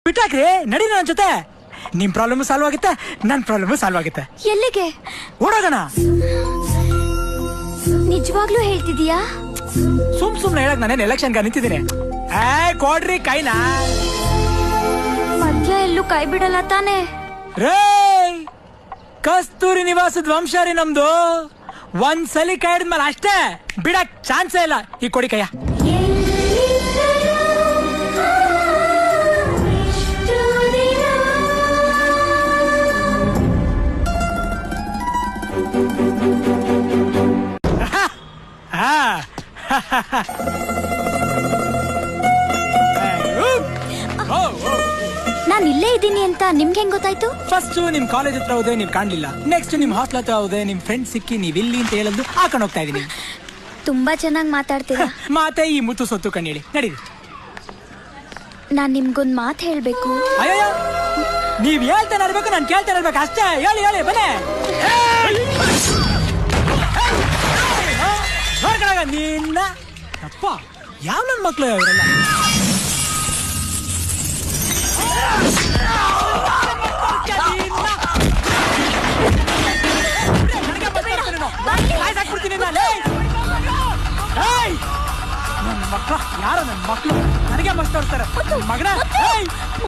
ಬಿಟ್ಟಾಕ್ರಿ, ನಡಿ ನನ್ನ ಜೊತೆ. ನಿಮ್ ಪ್ರಾಬ್ಲಮ್ ಸಾಲ್ವ್ ಆಗುತ್ತೆ, ನನ್ ಪ್ರಾಬ್ಲಮ್ ಸಾಲ್ವ್ ಆಗುತ್ತೆ. ಎಲ್ಲಿಗೆ? ಓಡೋಗೋಣ. ನಿಜವಾಗ್ಲೂ ಹೇಳ್ತಿದೀಯಾ? ಸುಮ್ನೆ ಹೇಳಕ್ ನಾನೇನ್ ಎಲೆಕ್ಷನ್ಗೆ ನಿಂತಿದ್ದೀನಿ. ಕೊಡ್ರಿ ಕೈನಾ. ಮಧ್ಯ ಎಲ್ಲೂ ಕೈ ಬಿಡಲ್ಲ ತಾನೆ? ರೇ, ಕಸ್ತೂರಿ ನಿವಾಸದ ವಂಶಾರಿ ನಮ್ದು. ಒಂದ್ಸಲಿ ಕೈ ಹಿಡಿದ್ಮೇಲೆ ಅಷ್ಟೇ, ಬಿಡಕ್ ಚಾನ್ಸೇ ಇಲ್ಲ. ಈ ಕೊಡಿ ಕೈಯ. ನಾನ್ ಇಲ್ಲೇ ಇದ್ದೀನಿ ಅಂತ ನಿಮ್ಗೆ ಹೆಂಗ್ ಗೊತ್ತಾಯ್ತು? ಫಸ್ಟ್ ನಿಮ್ ಕಾಲೇಜ್ ಹತ್ರ ಹೋದೆ, ನೀವ್ ಕಾಣ್ಲಿಲ್ಲ. ನೆಕ್ಸ್ಟ್ ನಿಮ್ ಹಾಸ್ಟೆಲ್ ಹತ್ರ ಹೋದೆ, ನಿಮ್ ಫ್ರೆಂಡ್ ಸಿಕ್ಕಿ ನೀವ್ ಇಲ್ಲಿ ಅಂತ ಹೇಳೋದು ಹಾಕೊಂಡು ಹೋಗ್ತಾ ಇದೀನಿ. ತುಂಬಾ ಚೆನ್ನಾಗಿ ಮಾತಾಡ್ತೀರಾ. ಮಾತೆ ಈ ಮುತ್ತು ಸೊತ್ತು ಕಣ್ಣೇಳಿ ನಡಿ. ನಾನ್ ನಿಮ್ಗೊಂದ್ ಮಾತು ಹೇಳ್ಬೇಕು. ಅಯ್ಯೋ, ನೀವ್ ಹೇಳ್ತಾನೆ ಇರ್ಬೇಕು, ನಾನ್ ಕೇಳ್ತಾನೆ ಇರ್ಬೇಕು ಅಷ್ಟೇ. ಹೇಳಿ ಹೇಳಿ ಬನ್ನಿ. ನಿನ್ನ ಅಪ್ಪ ಯಾವ ನನ್ ಮಕ್ಳು ಅವರೆಲ್ಲ? ನನ್ನ ಮಕ್ಳು ಯಾರು? ನನ್ನ ಮಕ್ಳು ನನಗೆ ಮಸ್ತ್ ತೋರಿಸ್ತಾರೆ ಮಗನ.